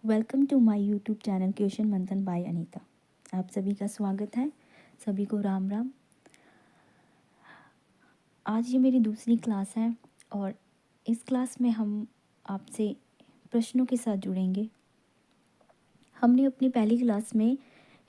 Welcome to my YouTube channel question Manthan by Anita. आप सभी का स्वागत है। सभी को राम राम। आज ये मेरी दूसरी क्लास है और इस क्लास में हम आपसे प्रश्नों के साथ जुड़ेंगे। हमने अपनी पहली क्लास में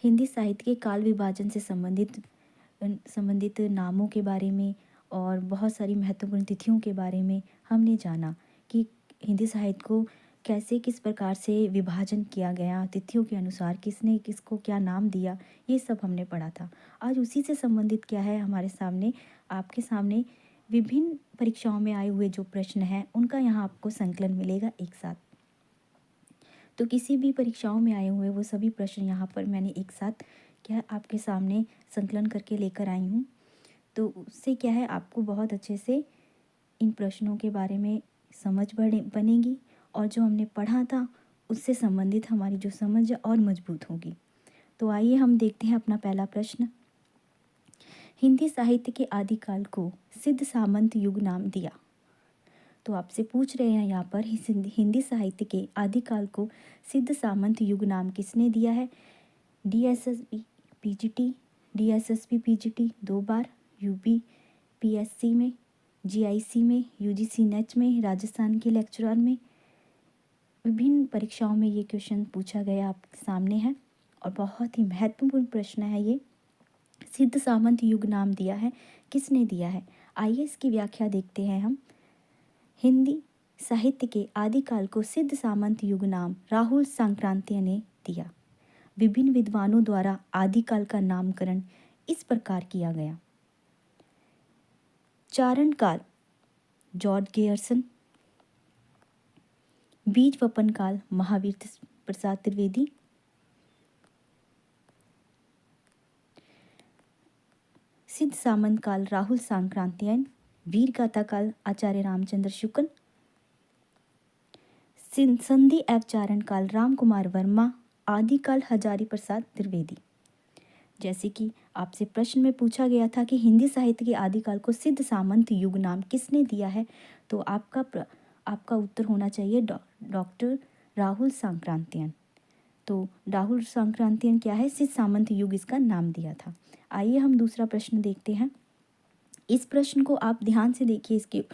हिंदी साहित्य के काल विभाजन से संबंधित नामों के बारे में और बहुत सारी महत्वपूर्ण तिथियों के बारे में हमने जाना कि हिंदी साहित्य को कैसे किस प्रकार से विभाजन किया गया, तिथियों के अनुसार किसने किसको क्या नाम दिया, ये सब हमने पढ़ा था। आज उसी से संबंधित क्या है हमारे सामने, आपके सामने विभिन्न परीक्षाओं में आए हुए जो प्रश्न हैं उनका यहाँ आपको संकलन मिलेगा एक साथ। तो किसी भी परीक्षाओं में आए हुए वो सभी प्रश्न यहाँ पर मैंने एक साथ क्या आपके सामने संकलन करके लेकर आई हूँ। तो उससे क्या है आपको बहुत अच्छे से इन प्रश्नों के बारे में समझ बनेगी और जो हमने पढ़ा था उससे संबंधित हमारी जो समझ और मजबूत होगी। तो आइए हम देखते हैं अपना पहला प्रश्न। हिंदी साहित्य के आदिकाल को सिद्ध सामंत युग नाम दिया। तो आपसे पूछ रहे हैं यहाँ पर हिंदी साहित्य के आदिकाल को सिद्ध सामंत युग नाम किसने दिया है? DSSP PGT, DSSP PGT 2 बार, UP PSC में, GIC में, UGC नेट में, राजस्थान के लेक्चरर में, विभिन्न परीक्षाओं में ये क्वेश्चन पूछा गया आपके सामने है और बहुत ही महत्वपूर्ण प्रश्न है ये। सिद्ध सामंत युग नाम दिया है, किसने दिया है? आइए इसकी व्याख्या देखते हैं हम। हिंदी साहित्य के आदिकाल को सिद्ध सामंत युग नाम राहुल सांक्रांतिय ने दिया। विभिन्न विद्वानों द्वारा आदिकाल का नामकरण इस प्रकार किया गया। चारण काल जॉर्ज गेयर्सन, बीज वपन काल महावीर प्रसाद त्रिवेदी, सिद्ध सामंत काल राहुल सांक्रांतियन, वीर गाथा काल आचार्य रामचंद्र शुक्ल, संधि अवचारण काल राम कुमार वर्मा, आदिकाल हजारी प्रसाद त्रिवेदी। जैसे कि आपसे प्रश्न में पूछा गया था कि हिंदी साहित्य के आदिकाल को सिद्ध सामंत युग नाम किसने दिया है, तो आपका उत्तर होना चाहिए डॉक्टर राहुल सांक्रांतियन। तो राहुल सांक्रांतियन क्या है? सिद्ध सामंत युग इसका नाम दिया था। आइए हम दूसरा प्रश्न देखते हैं। इस प्रश्न को आप ध्यान से देखिए,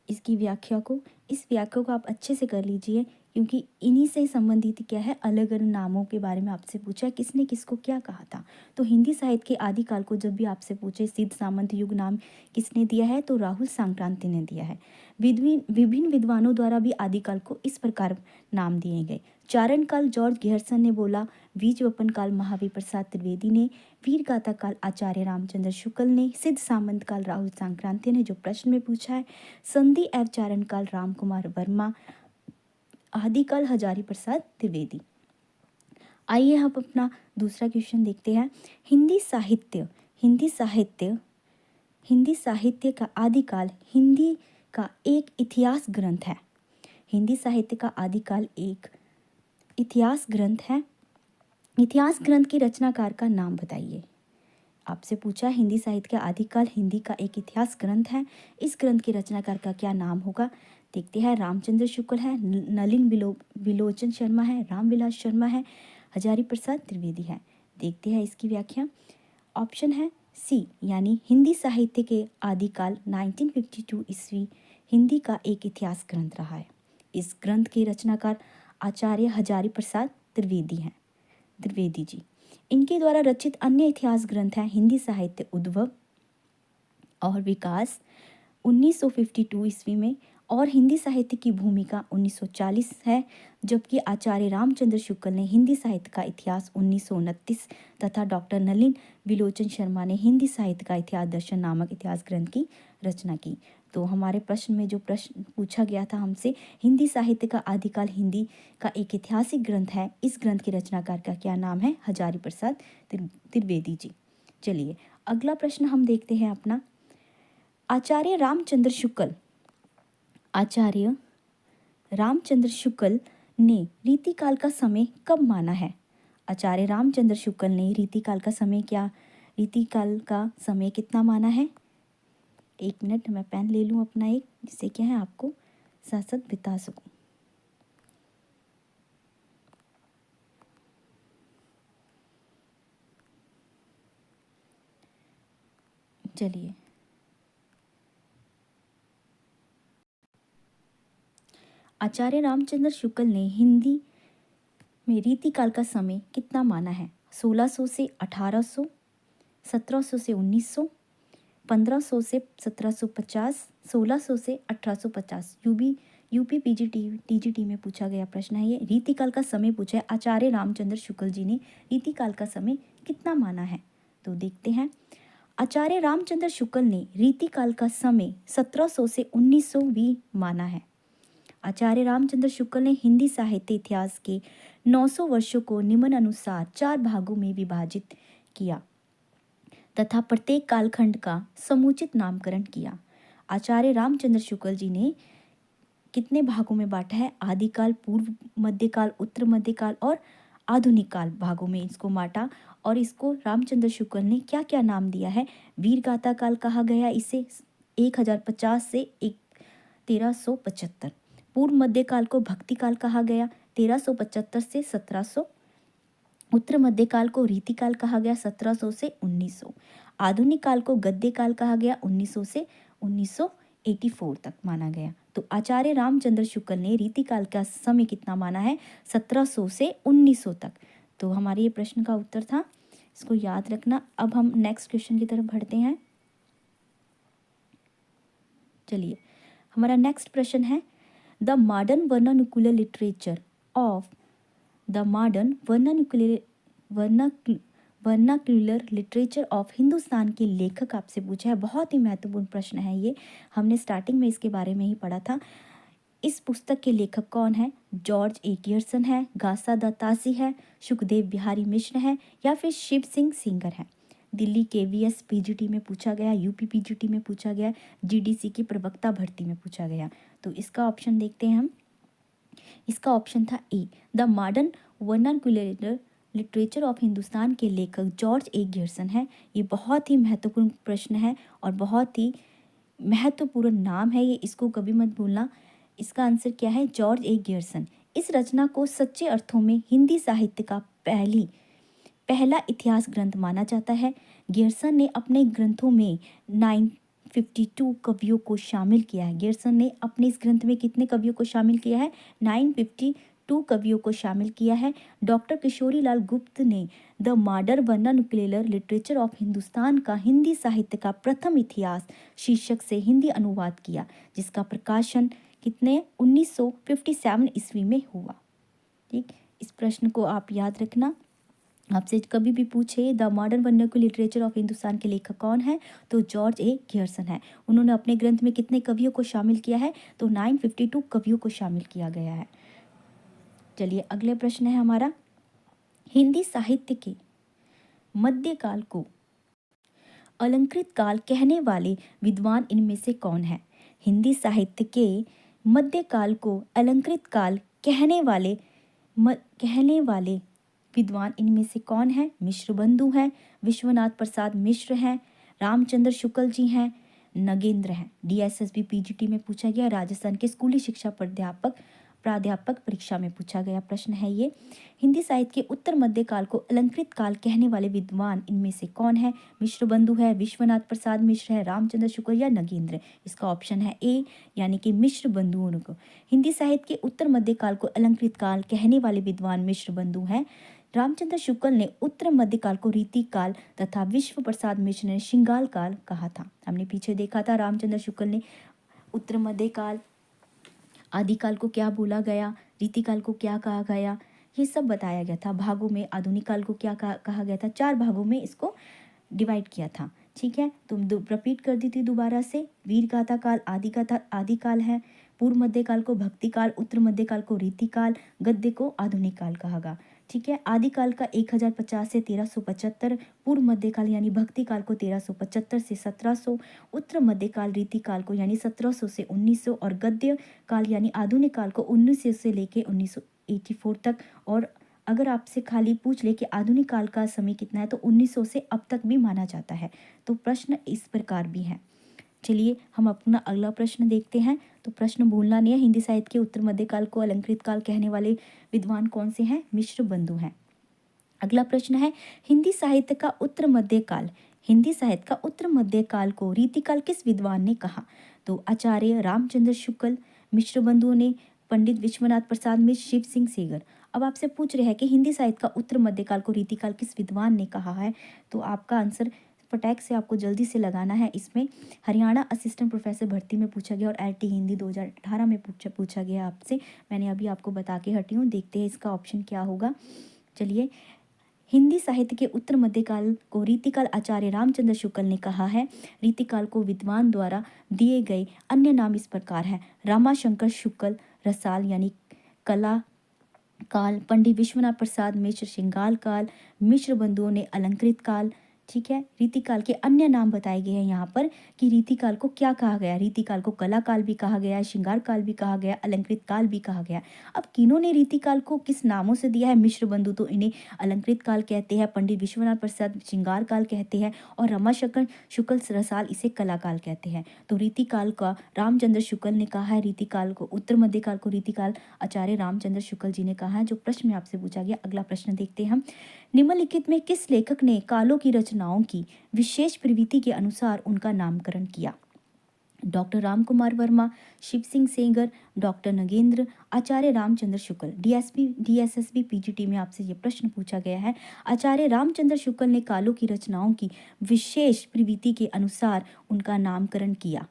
इसकी व्याख्या को, इस व्याख्या को आप अच्छे से कर लीजिए क्योंकि इन्हीं से संबंधित क्या है अलग अलग नामों के बारे में आपसे पूछा किसने किसको क्या कहा था। तो हिंदी साहित्य के आदिकाल को जब भी आपसे पूछे सिद्ध सामंत युग नाम किसने दिया है, तो राहुल सांक्रांति ने दिया है। विभिन्न विद्वानों द्वारा भी आदिकाल को इस प्रकार नाम दिए गए। चारण काल जॉर्ज गेयर्सन ने बोला, बीज वपन काल महावीर प्रसाद त्रिवेदी ने, वीर गाथा काल आचार्य रामचंद्र शुक्ल ने, सिद्ध सामंत काल राहुल सांक्रांति ने जो प्रश्न में पूछा है, संधि अवचारण काल राम कुमार वर्मा, आदिकाल हजारी प्रसाद त्रिवेदी। आइए हम अपना दूसरा क्वेश्चन देखते हैं। हिंदी साहित्य का आदिकाल हिंदी का एक इतिहास ग्रंथ है। हिंदी साहित्य का आदिकाल एक इतिहास ग्रंथ है। इतिहास ग्रंथ के रचनाकार का नाम बताइए। आपसे पूछा हिंदी साहित्य का आदिकाल हिंदी का एक इतिहास ग्रंथ है, इस ग्रंथ के रचनाकार का क्या नाम होगा? देखते हैं। रामचंद्र शुक्ल है, नलिन बिलोचन शर्मा है, रामविलास शर्मा है, हजारी प्रसाद त्रिवेदी है। देखते हैं इसकी व्याख्या। ऑप्शन है सी, यानी हिंदी साहित्य के आदिकाल 1952 ईस्वी हिंदी का एक इतिहास ग्रंथ रहा है। इस ग्रंथ के रचनाकार आचार्य हजारी प्रसाद त्रिवेदी जी। इनके द्वारा रचित अन्य इतिहास ग्रंथ हैं हिंदी साहित्य उद्भव और विकास 1952 ईस्वी में, और हिंदी साहित्य की भूमिका 1940 है, जबकि आचार्य रामचंद्र शुक्ल ने हिंदी साहित्य का इतिहास 1929 तथा डॉक्टर नलिन बिलोचन शर्मा ने हिंदी साहित्य का इतिहास दर्शन नामक इतिहास ग्रंथ की रचना की। तो हमारे प्रश्न में जो प्रश्न पूछा गया था हमसे, हिंदी साहित्य का आदिकाल हिंदी का एक ऐतिहासिक ग्रंथ है, इस ग्रंथ के रचनाकार का क्या नाम है? हजारी प्रसाद त्रिवेदी जी। चलिए अगला प्रश्न हम देखते हैं अपना। आचार्य रामचंद्र शुक्ल ने रीतिकाल का समय कब माना है? आचार्य रामचंद्र शुक्ल ने रीतिकाल का समय कितना माना है? एक मिनट मैं पेन ले लूँ अपना एक, जिससे क्या है आपको साथ साथ बता सकूँ। चलिए, आचार्य रामचंद्र शुक्ल ने हिंदी में रीतिकाल का समय कितना माना है? 1600 से 1800, 1700 से 1900, 1500 से 1750, 1600 से 1850। यूपी टीजीटी में पूछा गया प्रश्न है ये। रीतिकाल का समय पूछा है, आचार्य रामचंद्र शुक्ल जी ने रीतिकाल का समय कितना माना है? तो देखते हैं। आचार्य रामचंद्र शुक्ल ने रीतिकाल का समय 1700 से 1900 भी माना है। आचार्य रामचंद्र शुक्ल ने हिंदी साहित्य इतिहास के 900 वर्षों को निम्नानुसार 4 भागों में विभाजित किया तथा प्रत्येक कालखंड का समुचित नामकरण किया। आचार्य रामचंद्र शुक्ल जी ने कितने भागों में बांटा है? आदिकाल, पूर्व मध्यकाल, उत्तर मध्यकाल और आधुनिक काल भागों में इसको बांटा। और इसको रामचंद्र शुक्ल ने क्या क्या नाम दिया है? वीर गाथा काल कहा गया इसे 1050 से 1375। पूर्व मध्यकाल को भक्ति काल कहा गया 1375 से 1700। उत्तर मध्यकाल को रीतिकाल कहा गया 1700 से 1900। आधुनिक काल को गद्य काल कहा गया 1900 से 1984 तक माना गया। तो आचार्य रामचंद्र शुक्ल ने रीतिकाल का समय कितना माना है? 1700 से 1900 तक। तो हमारे ये प्रश्न का उत्तर था, इसको याद रखना। अब हम नेक्स्ट क्वेश्चन की तरफ बढ़ते हैं। चलिए, हमारा नेक्स्ट प्रश्न है, the modern vernacular literature of vernacular literature of Hindustan के लेखक आपसे पूछा है। बहुत ही महत्वपूर्ण प्रश्न है ये, हमने स्टार्टिंग में इसके बारे में ही पढ़ा था। इस पुस्तक के लेखक कौन है? जॉर्ज ए गियर्सन है, गासा दत्तासी है, सुखदेव बिहारी मिश्र है या फिर शिव सिंह सिंगर है? दिल्ली KVS पीजीटी में पूछा गया, यूपी पीजीटी में पूछा गया, GDC की प्रवक्ता भर्ती में पूछा गया। तो इसका ऑप्शन देखते हैं हम। इसका ऑप्शन था A, the modern vernacular literature of Hindustan के लेखक जॉर्ज ए गियर्सन है। ये बहुत ही महत्वपूर्ण प्रश्न है और बहुत ही महत्वपूर्ण नाम है ये, इसको कभी मत भूलना। इसका आंसर क्या है? George A Gierson. इस रचना को सच्चे अर्थों में हिंदी साहित्य का पहला इतिहास ग्रंथ माना जाता है। गियर्सन ने अपने ग्रंथों में 952 कवियों को शामिल किया है। गियर्सन ने अपने इस ग्रंथ में कितने कवियों को शामिल किया है? 952 कवियों को शामिल किया है। डॉक्टर किशोरी लाल गुप्त ने the modern vernacular literature of Hindustan का हिंदी साहित्य का प्रथम इतिहास शीर्षक से हिंदी अनुवाद किया, जिसका प्रकाशन कितने 1957 ईस्वी में हुआ। ठीक, इस प्रश्न को आप याद रखना। आपसे कभी भी पूछे the modern vernacular literature of Hindustan के लेखक कौन है, तो जॉर्ज ए गियर्सन है। उन्होंने अपने ग्रंथ में कितने कवियों को शामिल किया है? तो 952 कवियों को शामिल किया गया है। चलिए, अगले प्रश्न है हमारा, हिंदी साहित्य के मध्यकाल को अलंकृत काल कहने वाले विद्वान इनमें से कौन है? हिंदी साहित्य के मध्यकाल को अलंकृत काल कहने वाले विद्वान इनमें से कौन है? मिश्र बंधु हैं, विश्वनाथ प्रसाद मिश्र हैं, रामचंद्र शुक्ल जी हैं, नगेंद्र हैं। DSSB पीजीटी में पूछा गया, राजस्थान के स्कूली शिक्षा प्राध्यापक परीक्षा में पूछा गया प्रश्न है ये। हिंदी साहित्य के उत्तर मध्यकाल को अलंकृत काल कहने वाले विद्वान इनमें से कौन है? मिश्र बंधु है, विश्वनाथ प्रसाद मिश्र है, रामचंद्र शुक्ल या नगेंद्र? इसका ऑप्शन है ए, यानी कि मिश्र बंधुओं को। हिंदी साहित्य के उत्तर मध्यकाल को अलंकृत काल कहने वाले विद्वान मिश्र बंधु हैं। रामचंद्र शुक्ल ने उत्तर मध्यकाल को रीतिकाल तथा विश्व प्रसाद मिश्र ने श्रृंगार काल कहा था। हमने पीछे देखा था, रामचंद्र शुक्ल ने उत्तर मध्यकाल, आदिकाल को क्या बोला गया, रीतिकाल को क्या कहा गया, ये सब बताया गया था। भागों में आधुनिक काल को क्या कहा गया था, 4 भागों में इसको डिवाइड किया था। ठीक है, तुम रिपीट कर दी थी दोबारा से। वीर गाथा काल आदिकाल है, पूर्व मध्यकाल को भक्ति काल, उत्तर मध्यकाल को रीतिकाल, गद्य को आधुनिक काल कहा गया। ठीक है, आदिकाल का 1050 से 1375, पूर्व मध्यकाल यानी भक्ति काल को 1375 से 1700, उत्तर मध्यकाल रीतिकाल को यानी 1700 से 1900 और गद्य काल यानी आधुनिक काल को 1900 से लेके 1984 तक। और अगर आपसे खाली पूछ ले कि आधुनिक काल का समय कितना है, तो 1900 से अब तक भी माना जाता है। तो प्रश्न इस प्रकार भी है। चलिए, हम अपना अगला प्रश्न देखते हैं। तो प्रश्न भूलना नहीं है, हिंदी साहित्य के उत्तर मध्यकाल को अलंकृत काल कहने वाले विद्वान कौन से हैं? मिश्र बंधु हैं। अगला प्रश्न है, हिंदी साहित्य का उत्तर मध्यकाल हिंदी साहित्य का उत्तर मध्य काल को रीतिकाल किस विद्वान ने कहा? तो आचार्य रामचंद्र शुक्ल, मिश्र बंधुओं ने, पंडित विश्वनाथ प्रसाद मिश्र, शिव सिंह सेगर। अब आपसे पूछ रहे हैं कि हिंदी साहित्य का उत्तर मध्यकाल को रीतिकाल किस विद्वान ने कहा है, तो आपका आंसर फटाक से आपको जल्दी से लगाना है। इसमें हरियाणा असिस्टेंट प्रोफेसर भर्ती में पूछा गया और एलटी हिंदी 2018 में पूछा गया आपसे। मैंने अभी आपको बता के हटी हूँ, देखते हैं इसका ऑप्शन क्या होगा। चलिए, हिंदी साहित्य के उत्तर मध्यकाल को रीतिकाल आचार्य रामचंद्र शुक्ल ने कहा है। रीतिकाल को विद्वान द्वारा दिए गए अन्य नाम इस प्रकार है: रामाशंकर शुक्ल रसाल यानी कला काल, पंडित विश्वनाथ प्रसाद मिश्र श्रृंगार काल, मिश्र बंधुओं ने अलंकृत काल। ठीक है, रीतिकाल के अन्य नाम बताए गए हैं यहाँ पर कि रीतिकाल को क्या कहा गया। रीतिकाल को कला काल भी कहा गया है, श्रृंगार काल भी कहा गया, अलंकृत काल भी कहा गया। अब किन्हों ने रीतिकाल को किस नामों से दिया है? मिश्र बंधु तो इन्हें अलंकृत काल कहते हैं, पंडित विश्वनाथ प्रसाद श्रृंगार काल कहते हैं और रमाशंकर शुक्ल रसाल इसे कला काल कहते हैं। तो रीतिकाल का रामचंद्र शुक्ल ने कहा है, रीतिकाल को उत्तर मध्यकाल को रीतिकाल आचार्य रामचंद्र शुक्ल जी ने कहा है, जो प्रश्न में आपसे पूछा गया। अगला प्रश्न देखते हैं हम। निम्नलिखित में किस लेखक ने कालों की रचनाओं की विशेष प्रवृत्ति के अनुसार उनका नामकरण किया? डॉक्टर रामकुमार वर्मा, शिव सिंह सेंगर, डॉक्टर नगेंद्र, आचार्य रामचंद्र शुक्ल। डीएसएसबी पीजीटी में आपसे ये प्रश्न पूछा गया है। आचार्य रामचंद्र शुक्ल ने कालों की रचनाओं की विशेष प्रवृत्ति के अनुसार उनका नामकरण किया।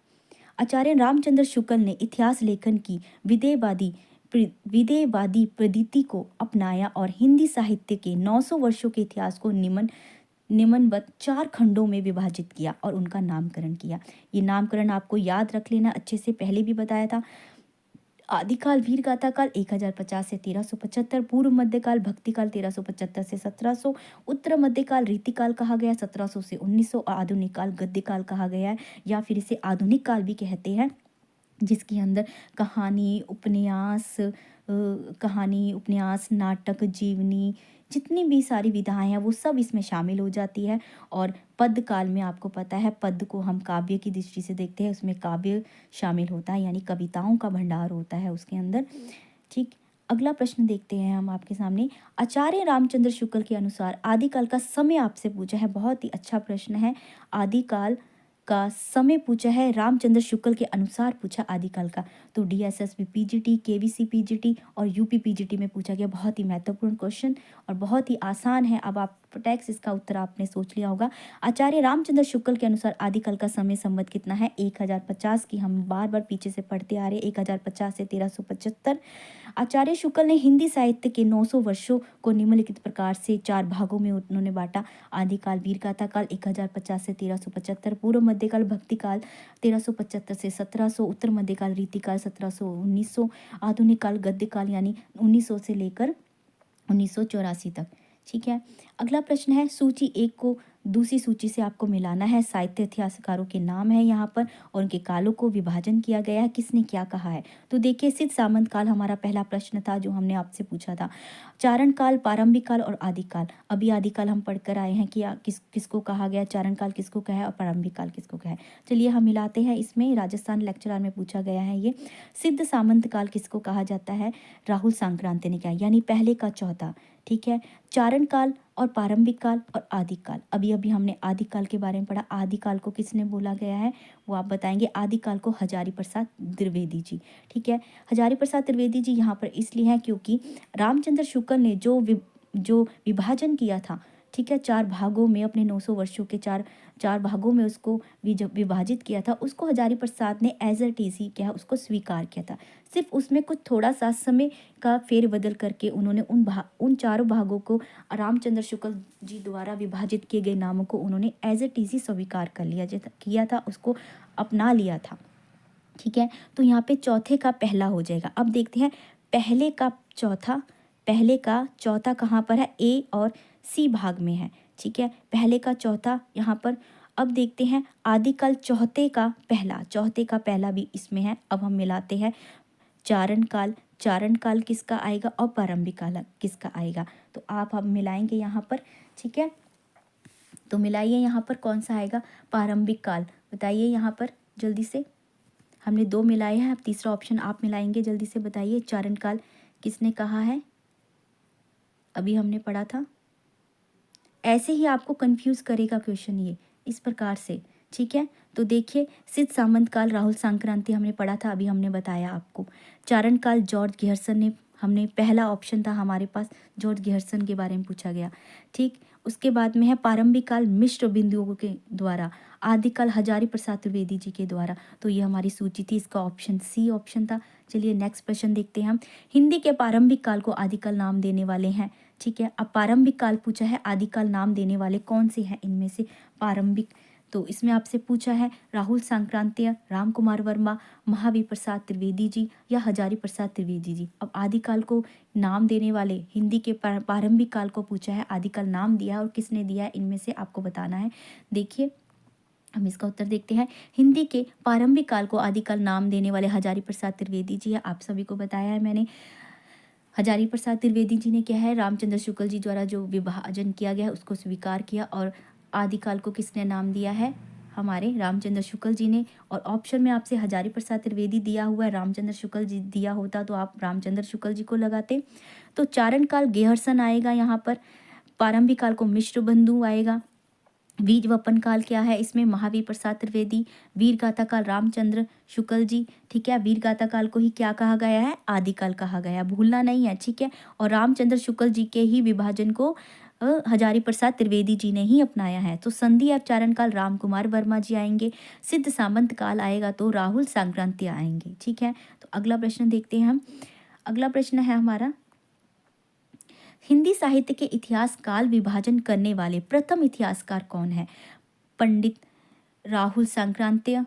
आचार्य रामचंद्र शुक्ल ने इतिहास लेखन की विधेयवादी पद्धति को अपनाया और हिंदी साहित्य के 900 वर्षों के इतिहास को निम्नवत 4 खंडों में विभाजित किया और उनका नामकरण किया। ये नामकरण आपको याद रख लेना अच्छे से, पहले भी बताया था। आदिकाल वीर गाथा काल 1050 से 1375, पूर्व मध्यकाल भक्तिकाल 1375 से 1700, उत्तर मध्यकाल रीतिकाल कहा गया 1700 से 1900, और आधुनिक काल गद्यकाल कहा गया है, या फिर इसे आधुनिक काल भी कहते हैं, जिसके अंदर कहानी उपन्यास नाटक जीवनी जितनी भी सारी विधाएं हैं वो सब इसमें शामिल हो जाती है। और पद्य काल में आपको पता है, पद्य को हम काव्य की दृष्टि से देखते हैं, उसमें काव्य शामिल होता है, यानी कविताओं का भंडार होता है उसके अंदर। ठीक, अगला प्रश्न देखते हैं हम आपके सामने। आचार्य रामचंद्र शुक्ल के अनुसार आदिकाल का समय आपसे पूछा है, बहुत ही अच्छा प्रश्न है। आदिकाल का समय पूछा है, रामचंद्र शुक्ल के अनुसार पूछा आदिकाल का। तो डीएसएसबी पीजीटी, केवीसी पीजीटी और यूपी पीजीटी में पूछा गया। बहुत ही महत्वपूर्ण क्वेश्चन और बहुत ही आसान है। अब आप टैक्स इसका उत्तर आपने सोच लिया होगा। आचार्य रामचंद्र शुक्ल के अनुसार आदिकाल का समय संवत कितना है? 1050 की हम बार बार पीछे से पढ़ते आ रहे हैं, 1050 से 1375। आचार्य शुक्ल ने हिंदी साहित्य के 900 वर्षों को निम्नलिखित प्रकार से 4 भागों में उन्होंने बांटा। आदिकाल वीर गाथा काल 1050 से 1375, पूर्व मध्यकाल भक्तिकाल 1375 से 1700, उत्तर मध्यकाल रीतिकाल 1700 1900, आधुनिक काल गद्यकाल यानी 1900 से लेकर 1984 तक। ठीक है, अगला प्रश्न है, सूची 1 को दूसरी सूची से आपको मिलाना है। साहित्य इतिहासकारों के नाम है यहाँ पर और उनके कालों को विभाजन किया गया है, किसने क्या कहा है। तो देखिए, सिद्ध सामंत काल हमारा पहला प्रश्न था जो हमने आपसे पूछा था। चारण काल, प्रारंभिक काल और आदिकाल। अभी आदिकाल हम पढ़कर आए हैं कि किसको कहा गया, चारण काल किसको कहा है और प्रारंभिक काल किसको कहा है। चलिए हम मिलाते हैं। इसमें राजस्थान लेक्चरर में पूछा गया है ये। सिद्ध सामंत काल किसको कहा जाता है? राहुल सांक्रांति ने कहा, यानी पहले का चौथा। ठीक है, चारण काल और प्रारंभिक काल और आदिकाल। अभी हमने आदिकाल के बारे में पढ़ा। आदिकाल को किसने बोला गया है वो आप बताएंगे। आदिकाल को हजारी प्रसाद द्विवेदी जी। ठीक है, हजारी प्रसाद द्विवेदी जी यहाँ पर इसलिए हैं क्योंकि रामचंद्र शुक्ल ने जो विभाजन किया था, ठीक है, 4 भागों में, अपने 900 वर्षों के चार भागों में उसको विभाजित किया था, उसको हजारी प्रसाद ने एज इट इज ही क्या उसको स्वीकार किया था। सिर्फ उसमें कुछ थोड़ा सा समय का फेरबदल करके उन्होंने उन चारों भागों को रामचंद्र शुक्ल जी द्वारा विभाजित किए गए नामों को उन्होंने एज इट इज ही स्वीकार कर किया था, उसको अपना लिया था। ठीक है, तो यहाँ पे चौथे का पहला हो जाएगा। अब देखते हैं पहले का चौथा कहाँ पर है? ए और सी भाग में है। ठीक है, पहले का चौथा यहाँ पर। अब देखते हैं आदिकाल चौथे का पहला भी इसमें है। अब हम मिलाते हैं चारण काल किसका आएगा और प्रारंभिक काल किसका आएगा। तो आप अब मिलाएंगे यहाँ पर। ठीक है, तो मिलाइए यहाँ पर कौन सा आएगा? प्रारंभिक काल। बताइए यहाँ पर जल्दी से। हमने 2 मिलाए हैं, अब तीसरा ऑप्शन आप मिलाएंगे, जल्दी से बताइए। चारण काल किसने कहा है? अभी हमने पढ़ा था। ऐसे ही आपको कंफ्यूज करेगा क्वेश्चन ये, इस प्रकार से। ठीक है, तो देखिए सिद्ध सामंत काल राहुल संक्रांति हमने पढ़ा था, अभी हमने बताया आपको। चारण काल जॉर्ज ग्यर्सन ने, हमने पहला ऑप्शन था हमारे पास, जॉर्ज ग्यर्सन के बारे में पूछा गया। ठीक, उसके बाद में है प्रारंभिक काल मिश्र बिंदुओं के द्वारा, आदिकाल हजारी प्रसाद त्रिवेदी जी के द्वारा। तो ये हमारी सूची थी, इसका ऑप्शन सी ऑप्शन था। चलिए नेक्स्ट प्रश्न देखते हैं हम। हिंदी के प्रारंभिक काल को आदिकाल नाम देने वाले हैं। ठीक है, अब प्रारंभिक काल पूछा है, आदिकाल नाम देने वाले कौन से हैं इनमें से प्रारंभिक? तो इसमें आपसे पूछा है राहुल सांक्रांतीय, राम कुमार वर्मा, महावीर प्रसाद त्रिवेदी जी या हजारी प्रसाद त्रिवेदी जी। अब आदिकाल को नाम देने वाले हिंदी के प्रारंभिक काल को पूछा है, आदिकाल नाम दिया और किसने दिया है, इनमें से आपको बताना है। देखिए हम इसका उत्तर देखते हैं। हिंदी के प्रारंभिक काल को आदिकाल नाम देने वाले हजारी प्रसाद त्रिवेदी जी है, आप सभी को बताया है मैंने। हजारी प्रसाद त्रिवेदी जी ने क्या है, रामचंद्र शुक्ल जी द्वारा जो विभाजन किया गया है उसको स्वीकार किया, और आदिकाल को किसने नाम दिया है, हमारे रामचंद्र शुक्ल जी ने। और ऑप्शन में आपसे हजारी प्रसाद त्रिवेदी दिया हुआ है, रामचंद्र शुक्ल जी दिया होता तो आप रामचंद्र शुक्ल जी को लगाते। तो चारण काल गेहरसन आएगा यहाँ पर, प्रारंभिक काल को मिश्र बंधु आएगा। वीर वपन काल क्या है, इसमें महावीर प्रसाद त्रिवेदी। वीर गाथा काल रामचंद्र शुक्ल जी। ठीक है, वीर गाथा काल को ही क्या कहा गया है, आदिकाल कहा गया, भूलना नहीं है। ठीक है, और रामचंद्र शुक्ल जी के ही विभाजन को हजारी प्रसाद त्रिवेदी जी ने ही अपनाया है। तो संधि अवचारण काल राम कुमार वर्मा जी आएंगे। सिद्ध सामंत काल आएगा तो राहुल संक्रांति आएंगे। ठीक है, तो अगला प्रश्न देखते हैं हम। अगला प्रश्न है हमारा, हिंदी साहित्य के इतिहास काल विभाजन करने वाले प्रथम इतिहासकार कौन है? पंडित राहुल सांक्रांत्य,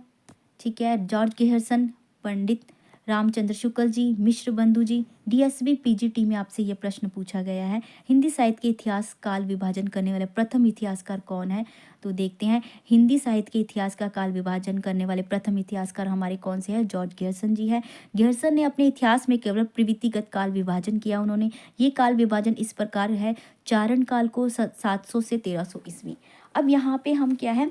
ठीक है, जॉर्ज गेहरसन, पंडित रामचंद्र शुक्ल जी, मिश्र बंधु जी। डीएसबी पीजीटी में आपसे ये प्रश्न पूछा गया है, हिंदी साहित्य के इतिहास काल विभाजन करने वाले प्रथम इतिहासकार कौन है? तो देखते हैं, हिंदी साहित्य के इतिहास का काल विभाजन करने वाले प्रथम इतिहासकार हमारे कौन से हैं? जॉर्ज गेहरसन जी है। गेहरसन ने अपने इतिहास में केवल प्रवृत्तिगत काल विभाजन किया उन्होंने। ये काल विभाजन इस प्रकार है, चारण काल को 700 से 1300 ईस्वी। अब यहाँ पे हम क्या है,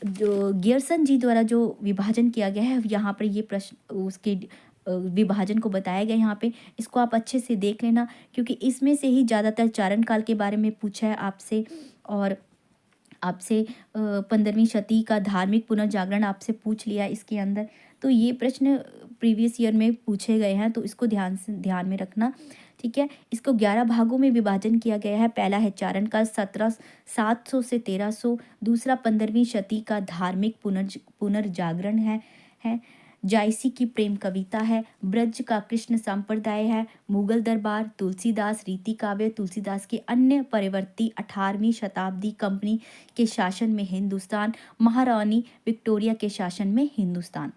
जो गियर्सन जी द्वारा जो विभाजन किया गया है, यहाँ पर ये प्रश्न उसके विभाजन को बताया गया यहाँ पे, इसको आप अच्छे से देख लेना, क्योंकि इसमें से ही ज़्यादातर चारण काल के बारे में पूछा है आपसे, और आपसे 15वीं शती का धार्मिक पुनर्जागरण आपसे पूछ लिया इसके अंदर। तो ये प्रश्न प्रीवियस ईयर में पूछे गए हैं, तो इसको ध्यान में रखना। ठीक है, इसको 11 भागों में विभाजन किया गया है। पहला है चारण काल 700 से 1300, दूसरा 15वीं शती का धार्मिक पुनर्जागरण है जायसी की प्रेम कविता है, ब्रज का कृष्ण संप्रदाय है, मुगल दरबार, तुलसीदास रीति काव्य, तुलसीदास के अन्य परिवर्ती, 18वीं शताब्दी कंपनी के शासन में हिंदुस्तान, महारानी विक्टोरिया के शासन में हिंदुस्तान।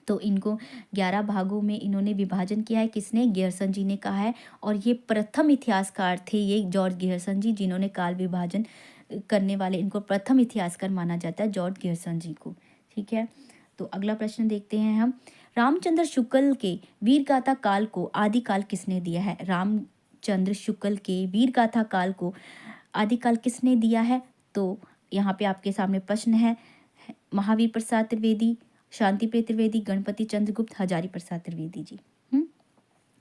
तो इनको 11 भागों में इन्होंने विभाजन किया है, किसने? गेहरसन जी ने कहा है। और ये प्रथम इतिहासकार थे, ये जॉर्ज गेहरसन जी, जिन्होंने काल विभाजन करने वाले, इनको प्रथम इतिहासकार माना जाता है, जॉर्ज गेहरसन जी को। ठीक है, तो अगला प्रश्न देखते हैं हम। रामचंद्र शुक्ल के वीरगाथा काल को आदिकाल किसने दिया है? रामचंद्र शुक्ल के वीरगाथा काल को आदिकाल किसने दिया है? तो यहाँ पे आपके सामने प्रश्न है, महावीर प्रसाद त्रिवेदी, शांति प्रिय त्रिवेदी, गणपति चंद्रगुप्त, हजारी प्रसाद त्रिवेदी जी।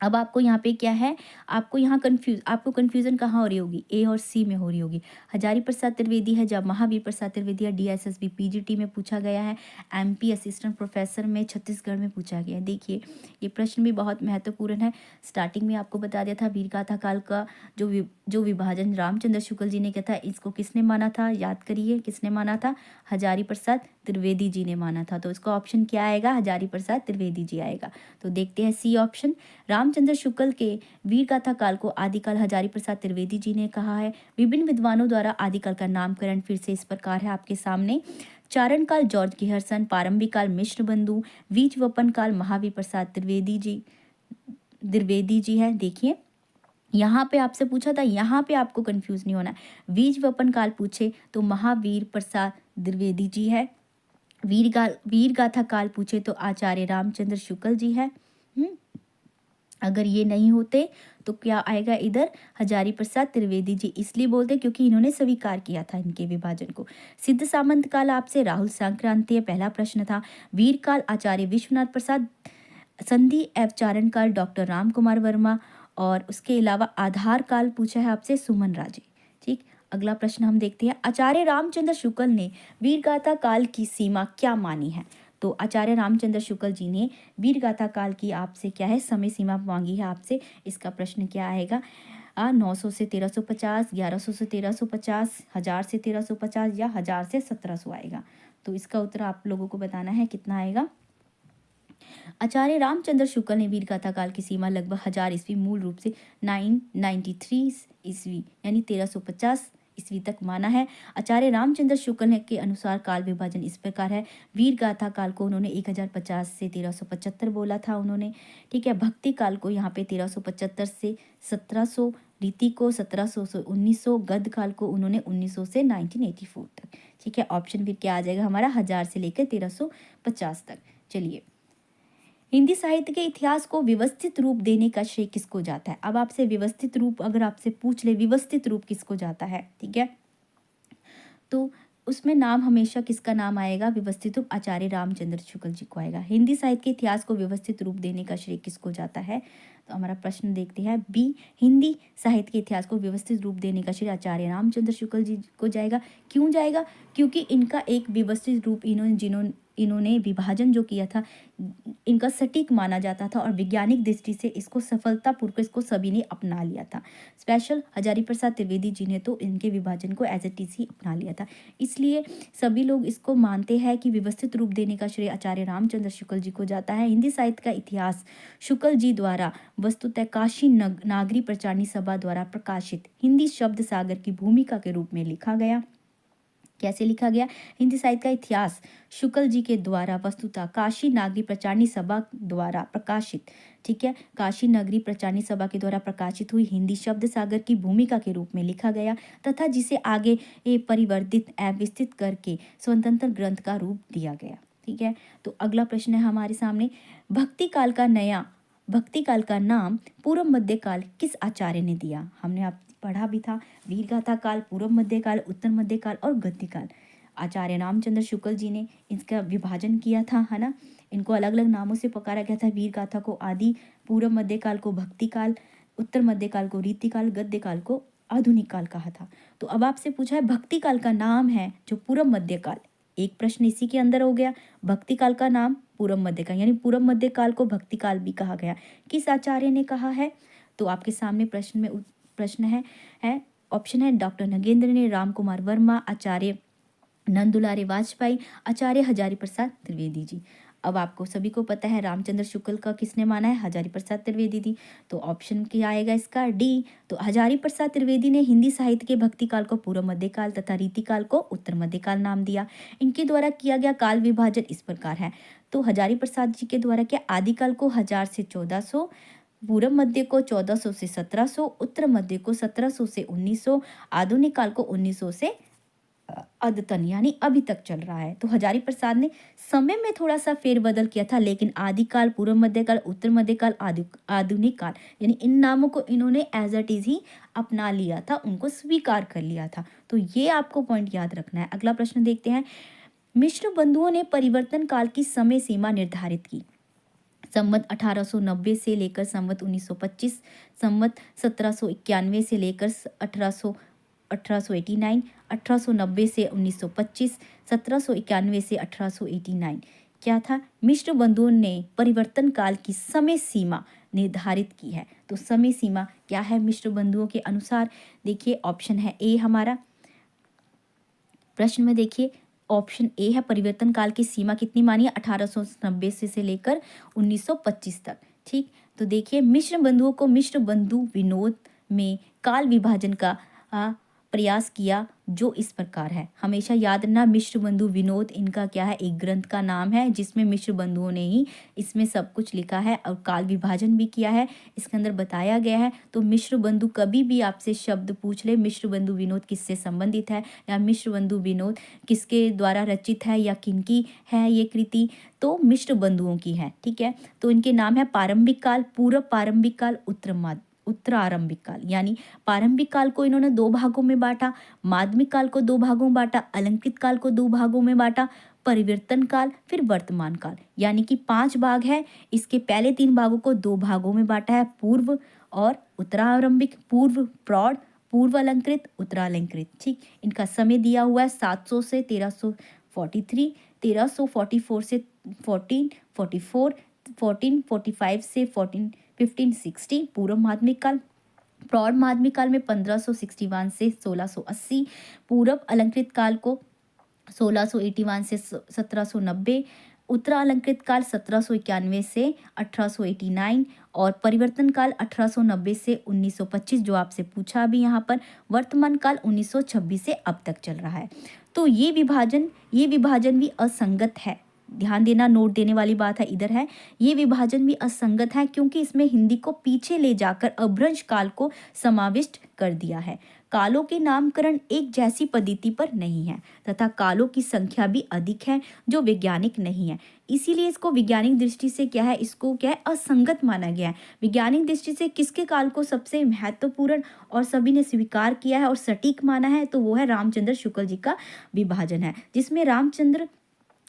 अब आपको यहाँ पे क्या है, आपको यहाँ आपको कन्फ्यूज़न कहाँ हो रही होगी? ए और सी में हो रही होगी। हजारी प्रसाद त्रिवेदी है, जब महावीर प्रसाद त्रिवेदी है डीएसएसबी पीजीटी में पूछा गया है, एमपी असिस्टेंट प्रोफेसर में छत्तीसगढ़ में पूछा गया है। देखिए ये प्रश्न भी बहुत महत्वपूर्ण है। स्टार्टिंग में आपको बता दिया था, वीरगाथा काल का जो विभाजन रामचंद्र शुक्ल जी ने किया था, इसको किसने माना था? याद करिए, किसने माना था? हजारी प्रसाद त्रिवेदी जी ने माना था। तो इसका ऑप्शन क्या आएगा? हजारी प्रसाद त्रिवेदी जी आएगा। तो देखते हैं सी ऑप्शन। रामचंद्र शुक्ल के वीरगाथा काल को आदिकाल हजारी प्रसाद त्रिवेदी जी ने कहा है। विभिन्न विद्वानों द्वारा आदिकाल का नामकरण फिर से इस प्रकार है आपके सामने। चारण काल जॉर्ज गेहरसन, प्रारंभिक काल मिश्र बंधु, बीज वपन काल महावीर प्रसाद त्रिवेदी जी है। देखिए यहाँ पे आपसे पूछा था, यहाँ पे आपको कंफ्यूज नहीं होना। बीज वपन काल पूछे तो महावीर प्रसाद त्रिवेदी जी है। वीरगाथा काल पूछे तो आचार्य रामचंद्र शुक्ल जी है। अगर ये नहीं होते तो क्या आएगा इधर? हजारी प्रसाद त्रिवेदी जी। इसलिए बोलते क्योंकि इन्होंने स्वीकार किया था इनके विभाजन को। सिद्ध सामंत काल आपसे राहुल सांक्रांतीय पहला प्रश्न था। वीर काल आचार्य विश्वनाथ प्रसाद, संधि अवचारण काल डॉक्टर राम कुमार वर्मा, और उसके अलावा आधार काल पूछा है आपसे सुमन राजे। ठीक, अगला प्रश्न हम देखते हैं, आचार्य रामचंद्र शुक्ल ने वीरगाथा काल की सीमा क्या मानी है? तो आचार्य रामचंद्र शुक्ल जी ने वीरगाथा काल की आपसे क्या है समय सीमा मांगी है आपसे। इसका प्रश्न क्या आएगा? 900 से 1350, 1100 से 1350, 1000 से 1350 या 1000 से 1700 आएगा। तो इसका उत्तर आप लोगों को बताना है, कितना आएगा। आचार्य रामचंद्र शुक्ल ने वीरगाथा काल की सीमा लगभग 1000 ईस्वी मूल रूप से 993 ईस्वी यानी 1350 ईस्वी तक माना है। आचार्य रामचंद्र शुक्ल के अनुसार काल विभाजन इस प्रकार है। वीरगाथा काल को उन्होंने 1050 से 1375 बोला था उन्होंने, ठीक है। भक्ति काल को यहाँ पे 1375 से 1700, रीति को 1700 से 1900, गद्य काल को उन्होंने 1900 से 1984 तक, ठीक है। ऑप्शन फिर क्या आ जाएगा हमारा? 1000 से लेकर 1350 तक। चलिए, हिंदी साहित्य के इतिहास को व्यवस्थित रूप देने का श्रेय किसको जाता है? अब आपसे व्यवस्थित रूप अगर आपसे पूछ ले, व्यवस्थित रूप किसको जाता है, ठीक है, तो उसमें नाम हमेशा किसका नाम आएगा? व्यवस्थित रूप आचार्य रामचंद्र शुक्ल जी को आएगा। हिंदी साहित्य के इतिहास को व्यवस्थित रूप देने का श्रेय किसको जाता है? तो हमारा प्रश्न देखते हैं बी, हिंदी साहित्य के इतिहास को व्यवस्थित रूप देने का श्रेय आचार्य रामचंद्र शुक्ल जी को जाएगा। क्यों जाएगा? क्योंकि इनका एक व्यवस्थित रूप इन्होंने विभाजन जो किया था, इनका सटीक माना जाता था और वैज्ञानिक दृष्टि से इसको सफलतापूर्वक इसको सभी ने अपना लिया था। स्पेशल हजारी प्रसाद त्रिवेदी जी ने तो इनके विभाजन को एज इट इज ही अपना लिया था। इसलिए सभी लोग इसको मानते हैं कि व्यवस्थित रूप देने का श्रेय आचार्य रामचंद्र शुक्ल जी को जाता है। हिंदी साहित्य का इतिहास शुक्ल जी द्वारा वस्तुतः काशी नागरी प्रचारणी सभा द्वारा प्रकाशित हिंदी शब्द सागर की भूमिका के रूप में लिखा गया। कैसे लिखा गया? हिंदी साहित्य का इतिहास शुक्ल जी के द्वारा वस्तुतः काशी नागरी प्रचारणी सभा द्वारा प्रकाशित, ठीक है, काशी नगरी प्रचारणी सभा के द्वारा प्रकाशित हुई हिंदी शब्द सागर की भूमिका के रूप में लिखा गया तथा जिसे आगे परिवर्तित एवं विस्तृत करके स्वतंत्र ग्रंथ का रूप दिया गया, ठीक है। तो अगला प्रश्न है हमारे सामने, भक्ति काल का नाम पूर्व मध्यकाल किस आचार्य ने दिया? हमने आप पढ़ा भी था, वीरगाथा काल, पूर्व मध्यकाल, उत्तर मध्यकाल और गद्यकाल। आचार्य रामचंद्र शुक्ल जी ने इसका विभाजन किया था, है ना। इनको अलग अलग नामों से पुकारा गया था। वीरगाथा को आदि, पूर्व मध्यकाल को भक्ति काल, उत्तर मध्यकाल को रीतिकाल, गद्यकाल को आधुनिक काल कहा था। तो अब आपसे पूछा है भक्ति काल का नाम है जो पूर्व मध्यकाल, एक प्रश्न इसी के अंदर हो गया। भक्ति काल का नाम पूर्व मध्यकाल यानी पूर्व मध्यकाल को भक्ति काल भी कहा गया, किस आचार्य ने कहा है? तो आपके सामने प्रश्न है ऑप्शन है डॉक्टर नगेंद्र ने, राम कुमार वर्मा, आचार्य नंदुलारे वाजपेयी, आचार्य हजारी प्रसाद त्रिवेदी जी। अब आपको सभी को पता है रामचंद्र शुक्ल का किसने माना है? हजारी प्रसाद त्रिवेदी जी। तो ऑप्शन क्या आएगा इसका? डी। तो हजारी प्रसाद त्रिवेदी ने हिंदी साहित्य के भक्ति काल को पूर्व मध्यकाल तथा रीतिकाल को उत्तर मध्यकाल नाम दिया। इनके द्वारा किया गया काल विभाजन इस प्रकार है। तो हजारी प्रसाद जी के द्वारा क्या आदिकाल को 1000 से 1400, पूर्व मध्य को 1400 से 1700, उत्तर मध्य को 1700 से 1900, आधुनिक काल को 1900 से अद्यतन यानी अभी तक चल रहा है। तो हजारी प्रसाद ने समय में थोड़ा सा फेरबदल किया था, लेकिन आदिकाल, पूर्व मध्यकाल, उत्तर मध्यकाल, आधुनिक काल यानी इन नामों को इन्होंने एज इट इज ही अपना लिया था, उनको स्वीकार कर लिया था। तो ये आपको पॉइंट याद रखना है। अगला प्रश्न देखते हैं, मिश्र बंधुओं ने परिवर्तन काल की समय सीमा निर्धारित की। संवत 1890 से लेकर संवत 1925, संवत 1791 से लेकर 1889, 1890 से 1925, 1791 से 1889। क्या था? मिश्र बंधुओं ने परिवर्तन काल की समय सीमा निर्धारित की है। तो समय सीमा क्या है मिश्र बंधुओं के अनुसार? देखिए ऑप्शन है ए हमारा, प्रश्न में देखिए ऑप्शन ए है परिवर्तन काल की सीमा कितनी मानी है? 1890 से लेकर 1925 तक, ठीक। तो देखिए मिश्र बंधुओं को मिश्र बंधु विनोद में काल विभाजन का प्रयास किया जो इस प्रकार है। हमेशा याद रखना मिश्र बंधु विनोद इनका क्या है? एक ग्रंथ का नाम है जिसमें मिश्र बंधुओं ने ही इसमें सब कुछ लिखा है और काल विभाजन भी किया है, इसके अंदर बताया गया है। तो मिश्र बंधु कभी भी आपसे शब्द पूछ ले मिश्र बंधु विनोद किससे संबंधित है या मिश्र बंधु विनोद किसके द्वारा रचित है या किनकी है ये कृति, तो मिश्र बंधुओं की है, ठीक है। तो इनके नाम है प्रारंभिक काल, पूर्व प्रारंभिक काल, उत्तरारंभिक काल। यानी प्रारंभिक काल को इन्होंने दो भागों में बांटा, माध्यमिक काल को दो भागों में बांटा, अलंकृत काल को दो भागों में बांटा, परिवर्तन काल, फिर वर्तमान काल, यानी कि 5 भाग है। इसके पहले 3 भागों को 2 भागों में बांटा है, पूर्व और उत्तरारंभिक, पूर्व प्रौढ़ पूर्व अलंकृत, उत्तरालंकृत। ठीक, इनका समय दिया हुआ है 700 से 1343, 1344 से 1444, 1445 से 1560 पूर्व माध्यमिक काल। प्रौढ़ माध्यमिक काल में 1561 से 1680, पूर्व अलंकृत काल को 1681 से 1790, उत्तरालंकृत काल 1791 से 1889 और परिवर्तन काल 1890 से 1925 जो आपसे पूछा अभी यहाँ पर। वर्तमान काल 1926 से अब तक चल रहा है। तो ये विभाजन भी असंगत है। ध्यान देना, नोट देने वाली बात है इधर है, ये विभाजन भी असंगत है क्योंकि इसमें हिंदी को पीछे ले जाकर अभ्रंश काल को समाविष्ट कर दिया है। कालों के नामकरण एक जैसी पद्धति पर नहीं है तथा कालों की संख्या भी अधिक है जो वैज्ञानिक नहीं है। इसीलिए इसको वैज्ञानिक दृष्टि से क्या है, इसको क्या है, असंगत माना गया है। वैज्ञानिक दृष्टि से किसके काल को सबसे महत्वपूर्ण और सभी ने स्वीकार किया है और सटीक माना है, तो वो है रामचंद्र शुक्ल जी का विभाजन है, जिसमें रामचंद्र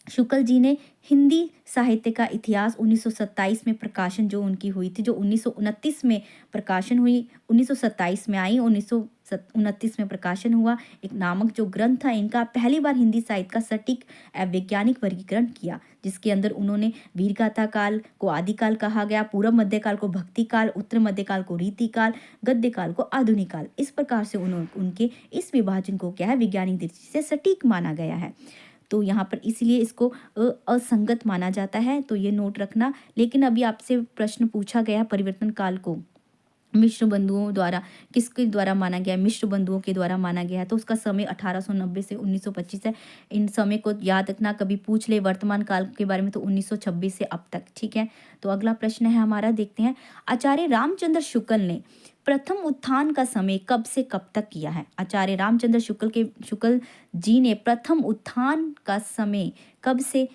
शुक्ल जी ने हिंदी साहित्य का इतिहास 1927 में प्रकाशन जो उनकी हुई थी, जो 1929 में प्रकाशन हुई, 1927 में आई, 1929 में प्रकाशन हुआ एक नामक जो ग्रंथ था इनका, पहली बार हिंदी साहित्य का सटीक वैज्ञानिक वर्गीकरण किया, जिसके अंदर उन्होंने वीरगाथा काल को आदिकाल कहा गया, पूर्व मध्यकाल को भक्ति काल, उत्तर मध्यकाल को रीति काल, गद्य काल को आधुनिक काल। इस प्रकार से उनके इस विभाजन को क्या है, वैज्ञानिक दृष्टि से सटीक माना गया है। तो यहाँ पर इसीलिए इसको असंगत माना जाता है, तो ये नोट रखना। लेकिन अभी आपसे प्रश्न पूछा गया परिवर्तन काल को मिश्र बंधुओं द्वारा किसके द्वारा माना गया, मिश्र बंधुओं के द्वारा माना गया है, तो उसका समय 1890 से 1925 है। इन समय को याद रखना, कभी पूछ ले वर्तमान काल के बारे में तो 1926 से अब तक। ठीक है, तो अगला प्रश्न है हमारा, देखते हैं। आचार्य रामचंद्र शुक्ल ने प्रथम उत्थान का समय कब से कब तक किया है? आचार्य रामचंद्र शुक्ल जी ने प्रथम उत्थान का समय कब से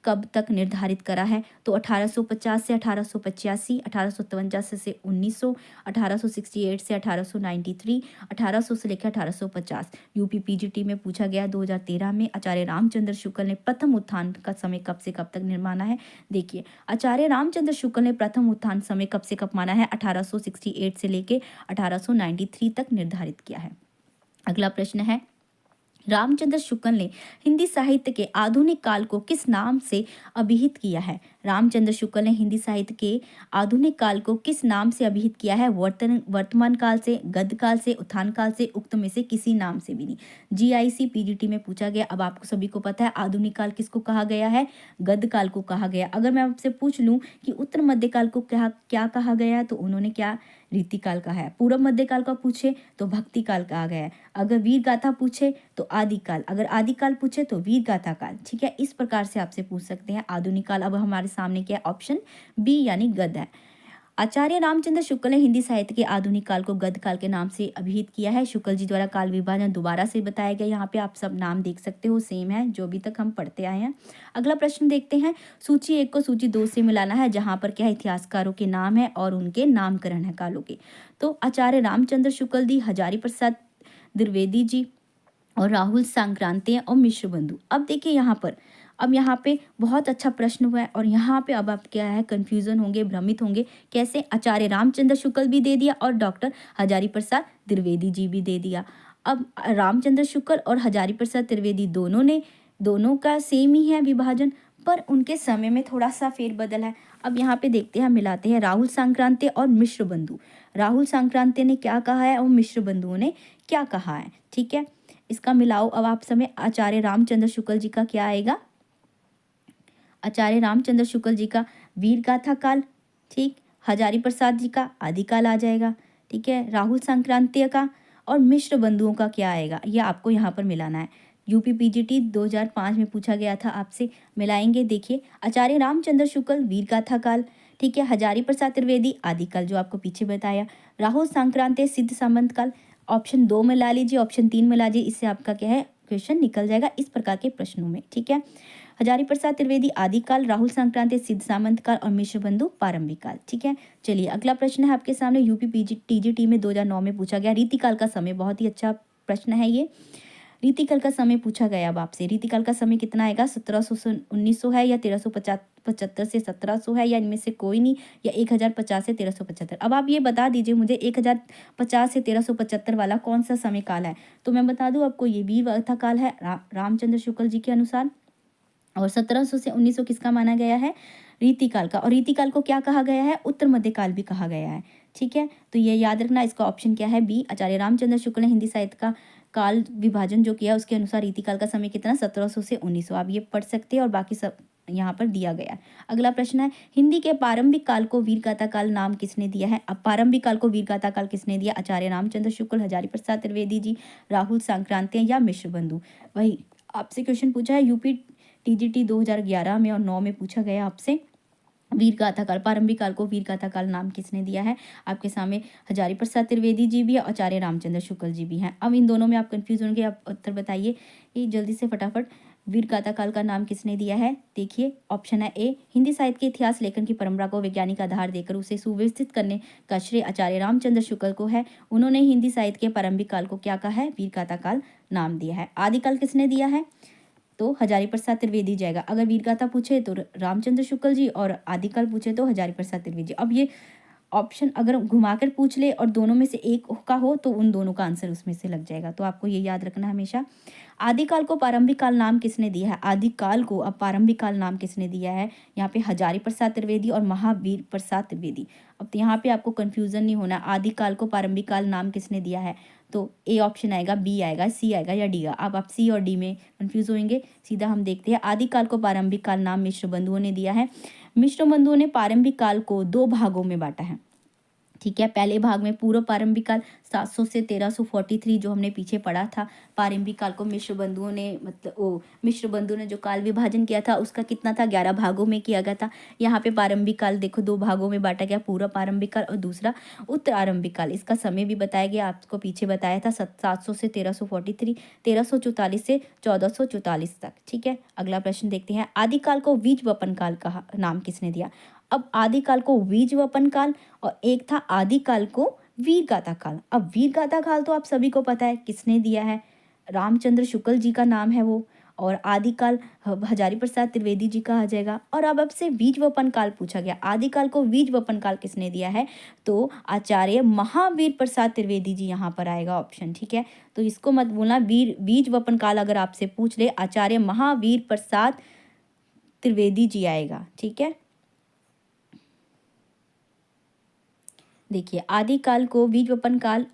कब तक निर्धारित करा है? तो 1850 से 1885, 1853 से 1900, 1868 से 1893, 1800 से लेकर 1850। यूपी पीजीटी में पूछा गया 2013 में, आचार्य रामचंद्र शुक्ल ने प्रथम उत्थान का समय कब से कब तक माना है? देखिए, आचार्य रामचंद्र शुक्ल ने प्रथम उत्थान समय कब से कब माना है? 1868 से लेकर 1893 तक निर्धारित किया है। अगला प्रश्न है, रामचंद्र शुक्ल ने हिंदी साहित्य के आधुनिक काल को किस नाम से अभिहित किया है? रामचंद्र शुक्ल ने हिंदी साहित्य के आधुनिक काल को किस नाम से अभिहित किया है? वर्तमान काल से, गद्य काल से, उत्थान काल से, उक्त में से किसी नाम से भी नहीं। जीआईसी पीजीटी में पूछा गया। अब आपको सभी को पता है आधुनिक काल किसको कहा गया है? गद्य काल को कहा गया। अगर मैं आपसे पूछ लूं कि उत्तर मध्यकाल को क्या कहा गया है, तो उन्होंने क्या रीतिकाल कहा है। पूर्व मध्यकाल का पूछे तो भक्ति काल कहा गया है। अगर वीर गाथा पूछे तो आदिकाल, अगर आदिकाल पूछे तो वीर गाथा काल। ठीक है, इस प्रकार से आपसे पूछ सकते हैं आधुनिक काल। अब हमारे सामने क्या है? ऑप्शन बी यानी गद्य है। आचार्य रामचंद्र शुक्ल ने हिंदी साहित्य के आधुनिक काल को गद्य काल के नाम से अभिहित किया है। शुक्ल जी द्वारा काल विभाजन दोबारा से बताया गया। यहाँ पे आप सब नाम देख सकते हो, सेम है जो अभी तक हम पढ़ते आए हैं। अगला प्रश्न देखते हैं। सूची 1 को सूची 2 से मिलाना है, जहाँ पर क्या है, इतिहासकारों के नाम है और उनके नामकरण है कालों के। तो आचार्य रामचंद्र शुक्ल जी, हजारी प्रसाद द्विवेदी जी और राहुल सांक्रांति और मिश्र बंधु। अब देखिए यहाँ पे बहुत अच्छा प्रश्न हुआ है और यहाँ पे अब आप क्या है, कंफ्यूजन होंगे, भ्रमित होंगे। कैसे? आचार्य रामचंद्र शुक्ल भी दे दिया और डॉक्टर हजारी प्रसाद द्विवेदी जी भी दे दिया। अब रामचंद्र शुक्ल और हजारी प्रसाद द्विवेदी दोनों का सेम ही है विभाजन, पर उनके समय में थोड़ा सा फेरबदल है। अब यहाँ पे देखते हैं, मिलाते हैं राहुल सांक्रांति और मिश्र बंधु। राहुल सांक्रांति ने क्या कहा है और मिश्र बंधुओं ने क्या कहा है? ठीक है, इसका मिलाओ। अब आप समय आचार्य रामचंद्र शुक्ल जी का क्या आएगा? आचार्य रामचंद्र शुक्ल जी का वीर गाथा काल, ठीक, हजारी प्रसाद जी का आदिकाल आ जाएगा। ठीक है, राहुल सांक्रांति का और मिश्र बंधुओं का क्या आएगा, ये आपको यहाँ पर मिलाना है। यूपी पीजीटी 2005 में पूछा गया था आपसे, मिलाएंगे। देखिए, आचार्य रामचंद्र शुक्ल वीर गाथा काल, ठीक है, हजारी प्रसाद त्रिवेदी आदिकाल जो आपको पीछे बताया, राहुल सांक्रांति सिद्ध सामंत काल। ऑप्शन 2 में ला लीजिए, ऑप्शन 3 में ला लीजिए, इससे आपका क्या है, क्वेश्चन निकल जाएगा इस प्रकार के प्रश्नों में। ठीक है, हजारी प्रसाद त्रिवेदी आदिकाल, राहुल सांक्रांति सिद्ध सामंत काल और मिश्र बंधु प्रारंभिक काल। ठीक है, चलिए अगला प्रश्न है आपके सामने। यूपी टीजीटी में 2009 में पूछा गया रीतिकाल का समय। बहुत ही अच्छा प्रश्न है ये। रीतिकाल का समय पूछा गया अब आपसे। रीतिकाल का समय कितना आएगा? 1700 से 1900 है या 1350 1375 से 1700 है, या इनमें से कोई नहीं, या 1050 से 1375। अब आप ये बता दीजिए मुझे 1050 से 1375 वाला कौन सा समय काल है। तो मैं बता दूं आपको, ये वीर गाथा काल है रामचंद्र शुक्ल जी के अनुसार। और 1700 से 1900 किसका माना गया है, रीतिकाल का। और रीतिकाल को क्या कहा गया है, उत्तर मध्यकाल भी कहा गया है। ठीक है, तो ये याद रखना, इसका ऑप्शन क्या है, बी। आचार्य रामचंद्र शुक्ल ने हिंदी साहित्य का काल विभाजन जो किया उसके अनुसार रीतिकाल का समय कितना, 1700 से 1900। आप ये पढ़ सकते हैं, और बाकी सब यहाँ पर दिया गया है। अगला प्रश्न है, हिंदी के प्रारंभिक काल को वीरगाथा काल नाम किसने दिया है। अब प्रारंभिक काल को वीरगाथा काल किसने दिया, आचार्य रामचंद्र शुक्ल, हजारी प्रसाद त्रिवेदी जी, राहुल सांक्रांति या मिश्र बंधु। वही आपसे क्वेश्चन पूछा है यूपी टीजीटी 2011 में और 9 में पूछा गया आपसे, वीरगाथा काल, प्रारंभिक काल को वीरगाथा काल नाम किसने दिया है। आपके सामने हजारी प्रसाद त्रिवेदी जी भी है, आचार्य रामचंद्र शुक्ल जी भी हैं। अब इन दोनों में आप कंफ्यूज होंगे, आप उत्तर बताइए ये जल्दी से फटाफट। वीरगाथा काल का नाम किसने दिया है, देखिए ऑप्शन है ए। हिंदी साहित्य के इतिहास लेखन की परंपरा को वैज्ञानिक आधार देकर उसे सुव्यवस्थित करने का श्रेय आचार्य रामचंद्र शुक्ल को है। उन्होंने हिंदी साहित्य के प्रारंभिक काल को क्या कहा है, वीरगाथा काल नाम दिया है। आदिकाल किसने दिया है, तो हजारी प्रसाद त्रिवेदी जाएगा। अगर वीरगाथा पूछे तो रामचंद्र शुक्ल जी, और आदिकाल पूछे तो हजारी प्रसाद त्रिवेदी। अब ये ऑप्शन अगर घुमाकर पूछ ले और दोनों में से एक का हो तो उन दोनों का आंसर उसमें से लग जाएगा, तो आपको ये याद रखना हमेशा। आदिकाल को प्रारंभिक काल नाम किसने दिया है, आदिकाल को अब प्रारंभिक काल नाम किसने दिया है, यहाँ पे हजारी प्रसाद त्रिवेदी और महावीर प्रसाद त्रिवेदी। अब तो यहाँ पे आपको कंफ्यूजन नहीं होना, आदिकाल को प्रारंभिक काल नाम किसने दिया है, तो ए ऑप्शन आएगा, बी आएगा, सी आएगा या डी आएगा। अब आप सी और डी में कंफ्यूज होंगे। सीधा हम देखते हैं, आदिकाल को प्रारंभिक काल नाम मिश्र बंधुओं ने दिया है। मिश्र बंधुओं ने प्रारंभिक काल को 2 भागों में बांटा है। ठीक है, पहले भाग में पूर्व प्रारंभिक काल 700 से 1343 जो हमने पीछे पढ़ा था, प्रारंभिक काल को मिश्र बंधुओं ने मिश्र बंधु ने जो काल विभाजन किया था उसका कितना था, 11 भागों में किया गया था। यहाँ पे प्रारंभिक काल देखो 2 भागों में बांटा गया, पूर्व प्रारंभिक काल और दूसरा उत्तर आरंभिक काल। इसका समय भी बताया गया, आपको पीछे बताया था 700 से 1343, 1344 से 1444 तक। ठीक है, अगला प्रश्न देखते हैं, आदिकाल को बीज वपन काल का नाम किसने दिया। अब आदिकाल को बीज वपन काल और एक था आदिकाल को वीरगाथा काल। अब वीरगाथा काल तो आप सभी को पता है किसने दिया है, रामचंद्र शुक्ल जी का नाम है वो, और आदिकाल हजारी प्रसाद त्रिवेदी जी का आ जाएगा। और अब से बीज वपन काल पूछा गया, आदिकाल को बीज वपन काल किसने दिया है, तो आचार्य महावीर प्रसाद त्रिवेदी जी यहाँ पर आएगा ऑप्शन। ठीक है, तो इसको मत बोलना, बीज वपन काल अगर आपसे पूछ ले आचार्य महावीर प्रसाद त्रिवेदी जी आएगा। ठीक है, देखिए आदिकाल को बीज वपन काल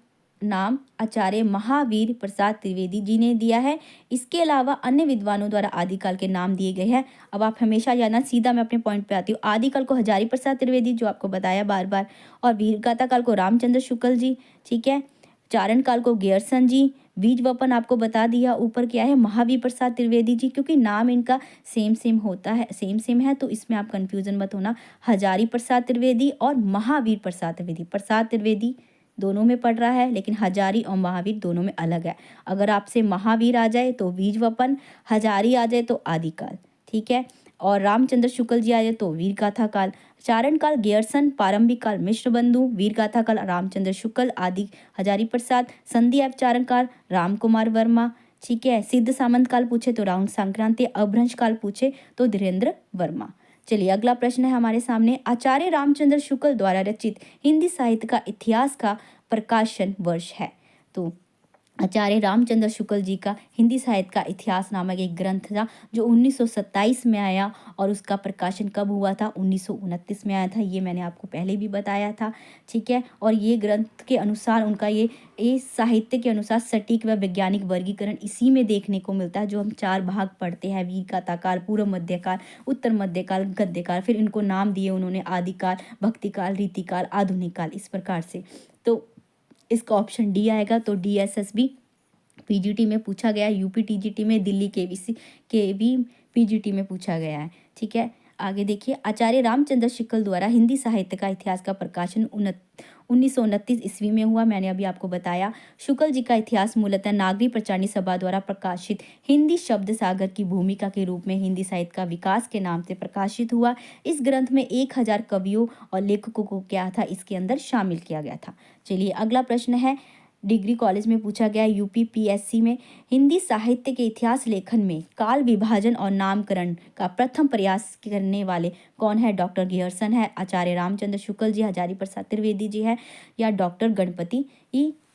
नाम आचार्य महावीर प्रसाद त्रिवेदी जी ने दिया है। इसके अलावा अन्य विद्वानों द्वारा आदिकाल के नाम दिए गए हैं। अब आप हमेशा जानना, सीधा मैं अपने पॉइंट पे आती हूँ। आदिकाल को हजारी प्रसाद त्रिवेदी जो आपको बताया बार बार, और वीरगाथा काल को रामचंद्र शुक्ल जी। ठीक है, चारण काल को गेयरसन जी, बीज वपन आपको बता दिया ऊपर क्या है, महावीर प्रसाद त्रिवेदी जी। क्योंकि नाम इनका सेम होता है, सेम है, तो इसमें आप कंफ्यूजन मत होना। हजारी प्रसाद त्रिवेदी और महावीर प्रसाद त्रिवेदी, प्रसाद त्रिवेदी दोनों में पढ़ रहा है, लेकिन हजारी और महावीर दोनों में अलग है। अगर आपसे महावीर आ जाए तो बीज वपन, हजारी आ जाए तो आदिकाल। ठीक है, और रामचंद्र शुक्ल जी आ जाए तो वीरगाथा काल। चारण काल गेयरसन, प्रारंभिक काल मिश्र बंधु, वीरगाथा काल रामचंद्र शुक्ल, आदि हजारी प्रसाद, संधि एवं चारण काल राम कुमार वर्मा। ठीक है, सिद्ध सामंत काल पूछे तो राहुल सांक्रांति, अभ्रंश काल पूछे तो धीरेन्द्र वर्मा। चलिए अगला प्रश्न है हमारे सामने, आचार्य रामचंद्र शुक्ल द्वारा रचित हिंदी साहित्य का इतिहास का प्रकाशन वर्ष है। तो आचार्य रामचंद्र शुक्ल जी का हिंदी साहित्य का इतिहास नामक एक ग्रंथ था जो 1927 में आया, और उसका प्रकाशन कब हुआ था, 1929 में आया था। ये मैंने आपको पहले भी बताया था। ठीक है, और ये ग्रंथ के अनुसार उनका ये साहित्य के अनुसार सटीक व वैज्ञानिक वर्गीकरण इसी में देखने को मिलता है, जो हम 4 भाग पढ़ते हैं, वीरगाथा काल, पूर्व मध्यकाल, उत्तर मध्यकाल, गद्यकाल, फिर इनको नाम दिए उन्होंने आदिकाल, भक्तिकाल, रीतिकाल, आधुनिक काल, इस प्रकार से। तो इसका ऑप्शन डी आएगा। तो DSSB पीजीटी में पूछा गया, यूपी टीजीटी में, दिल्ली केवीसी के भी पीजीटी में पूछा गया है। ठीक है, आगे देखिए, आचार्य रामचंद्र शुक्ल द्वारा हिंदी साहित्य का इतिहास का प्रकाशन 1929 ईस्वी में हुआ। मैंने अभी आपको बताया। शुक्ल जी का इतिहास मूलतः नागरी प्रचारणी सभा द्वारा प्रकाशित हिंदी शब्द सागर की भूमिका के रूप में हिंदी साहित्य का विकास के नाम से प्रकाशित हुआ। इस ग्रंथ में 1000 कवियों और लेखकों को क्या था, इसके अंदर शामिल किया गया था। चलिए अगला प्रश्न है, डिग्री कॉलेज में पूछा गया है, यूपी पीएससी में। हिंदी साहित्य के इतिहास लेखन में काल विभाजन और नामकरण का प्रथम प्रयास करने वाले कौन है? डॉक्टर गियर्सन है, आचार्य रामचंद्र शुक्ल जी, हजारी प्रसाद त्रिवेदी जी है, या डॉक्टर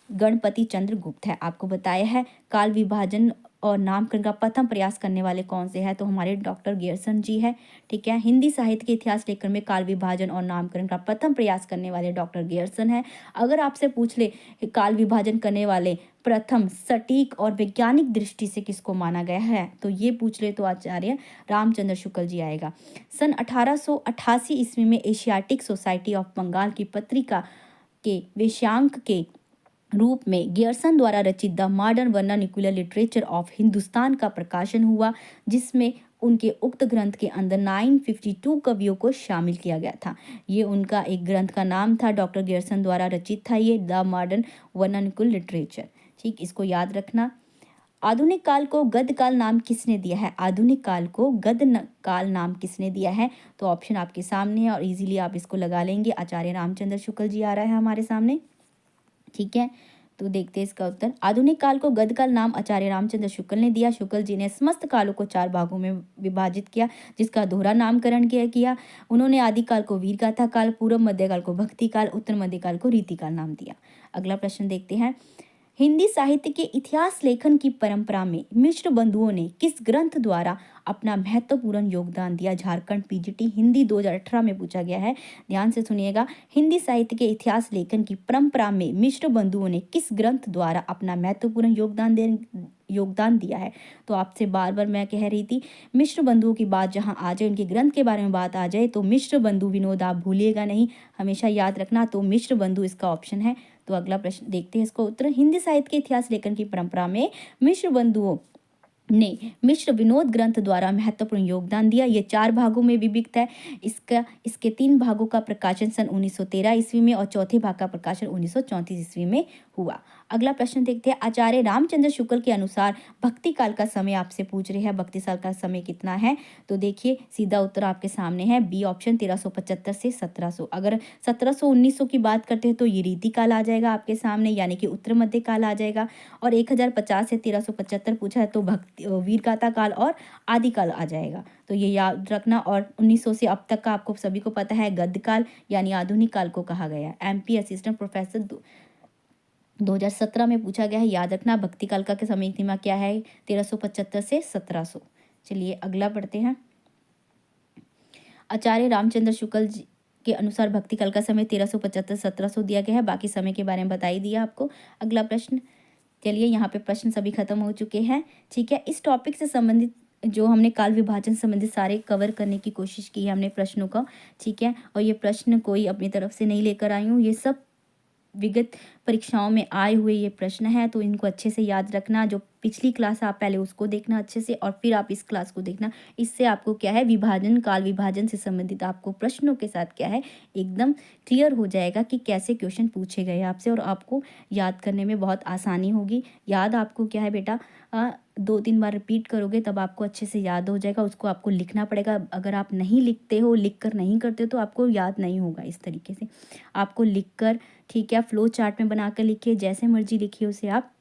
गणपति चंद्र गुप्त है। आपको बताया है काल विभाजन और नामकरण का प्रथम प्रयास करने वाले कौन से हैं? तो हमारे डॉक्टर गियर्सन जी है। ठीक है, हिंदी साहित्य के इतिहास लेखन में काल विभाजन और नामकरण का प्रथम प्रयास करने वाले डॉक्टर गियर्सन है। अगर आपसे पूछ ले काल विभाजन करने वाले प्रथम सटीक और वैज्ञानिक दृष्टि से किसको माना गया है, तो ये पूछ ले तो आचार्य रामचंद्र शुक्ल जी आएगा। सन 1888 ईस्वी में एशियाटिक सोसाइटी ऑफ बंगाल की पत्रिका के विषयांक के रूप में गियर्सन द्वारा रचित the modern vernacular literature of Hindustan का प्रकाशन हुआ, जिसमें उनके उक्त ग्रंथ के अंदर 952 कवियों को शामिल किया गया था। ये उनका एक ग्रंथ का नाम था, डॉक्टर गियर्सन द्वारा रचित था ये द मॉडर्न वर्नाक्युलर लिटरेचर। ठीक, इसको याद रखना। आधुनिक काल को गद्य काल नाम किसने दिया है? आधुनिक काल को गद्य काल नाम किसने दिया है? तो ऑप्शन आपके सामने है और इजीली आप इसको लगा लेंगे। आचार्य रामचंद्र शुक्ल जी आ रहा है हमारे सामने। ठीक है, तो देखते हैं इसका उत्तर। आधुनिक काल को गद्य काल नाम आचार्य रामचंद्र शुक्ल ने दिया। शुक्ल जी ने समस्त कालों को 4 भागों में विभाजित किया, जिसका दोहरा नामकरण किया। उन्होंने आदि काल को वीर गाथा काल, पूर्व मध्यकाल को भक्ति काल, उत्तर मध्यकाल को रीति काल नाम दिया। अगला प्रश्न देखते हैं। हिंदी साहित्य के इतिहास लेखन की परंपरा में मिश्र बंधुओं ने किस ग्रंथ द्वारा अपना महत्वपूर्ण योगदान दिया? झारखंड पीजीटी हिंदी 2018 में पूछा गया है, ध्यान से सुनिएगा। हिंदी साहित्य के इतिहास लेखन की परंपरा में मिश्र बंधुओं ने किस ग्रंथ द्वारा अपना महत्वपूर्ण योगदान दिया है? तो आपसे बार बार मैं कह रही थी, मिश्र बंधुओं की बात जहां आ जाए, उनके ग्रंथ के बारे में बात आ जाए, तो मिश्र बंधु विनोद आप भूलिएगा नहीं, हमेशा याद रखना। तो मिश्र बंधु इसका ऑप्शन है। तो अगला प्रश्न देखते हैं इसको उत्तर। हिंदी साहित्य के इतिहास लेखन की परंपरा में मिश्र बंधुओं ने मिश्र विनोद ग्रंथ द्वारा महत्वपूर्ण योगदान दिया। ये 4 भागों में विभक्त है। इसके 3 भागों का प्रकाशन सन 1913 ईस्वी में और चौथे भाग का प्रकाशन 1934 ईस्वी में हुआ। अगला प्रश्न देखते हैं। आचार्य रामचंद्र शुक्ल के अनुसार भक्ति काल का समय आपसे पूछ रहे हैं, भक्ति काल का समय कितना है? तो देखिए सीधा उत्तर आपके सामने है, बी ऑप्शन 1375 से 1700। अगर 1700-1900 की बात करते हैं तो ये रीति काल आ जाएगा आपके सामने, यानी कि उत्तर मध्य काल आ जाएगा। और 1050 से 1375 पूछा है तो वीर गाथा काल और आदि काल आ जाएगा। तो ये याद रखना। और 1900 से अब तक का आपको सभी को पता है गद्य काल यानी आधुनिक काल को कहा गया है। एमपी असिस्टेंट प्रोफेसर 2017 में पूछा गया है, याद रखना। भक्ति काल का समय सीमा क्या है? 1375 से 1700। चलिए अगला पढ़ते हैं। आचार्य रामचंद्र शुक्ल जी के अनुसार भक्ति काल का समय 1375-1700 दिया गया है। बाकी समय के बारे में बता ही दिया आपको। अगला प्रश्न, चलिए यहाँ पे प्रश्न सभी खत्म हो चुके हैं। ठीक है, इस टॉपिक से संबंधित जो हमने काल विभाजन संबंधित सारे कवर करने की कोशिश की है हमने प्रश्नों का। ठीक है, और ये प्रश्न कोई अपनी तरफ से नहीं लेकर आई हूँ, ये सब विगत परीक्षाओं में आए हुए ये प्रश्न है, तो इनको अच्छे से याद रखना। जो पिछली क्लास आप पहले उसको देखना अच्छे से और फिर आप इस क्लास को देखना। इससे आपको क्या है, विभाजन काल विभाजन से संबंधित आपको प्रश्नों के साथ क्या है एकदम क्लियर हो जाएगा कि कैसे क्वेश्चन पूछे गए आपसे, और आपको याद करने में बहुत आसानी होगी। याद आपको क्या है बेटा, 2-3 बार रिपीट करोगे तब आपको अच्छे से याद हो जाएगा। उसको आपको लिखना पड़ेगा। अगर आप नहीं लिखते हो, लिख कर नहीं करते हो, तो आपको याद नहीं होगा। इस तरीके से आपको लिख कर, ठीक है, फ्लो चार्ट में बना कर लिखिए, जैसे मर्जी लिखिए उसे आप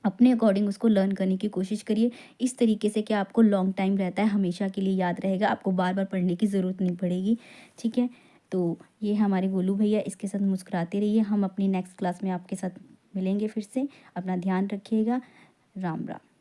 अपने अकॉर्डिंग उसको लर्न करने की कोशिश करिए। इस तरीके से क्या आपको लॉन्ग टाइम रहता है, हमेशा के लिए याद रहेगा, आपको बार बार पढ़ने की ज़रूरत नहीं पड़ेगी। ठीक है, तो ये हमारे गोलू भैया, इसके साथ मुस्कुराते रहिए। हम अपनी नेक्स्ट क्लास में आपके साथ मिलेंगे फिर से। अपना ध्यान रखिएगा। राम राम।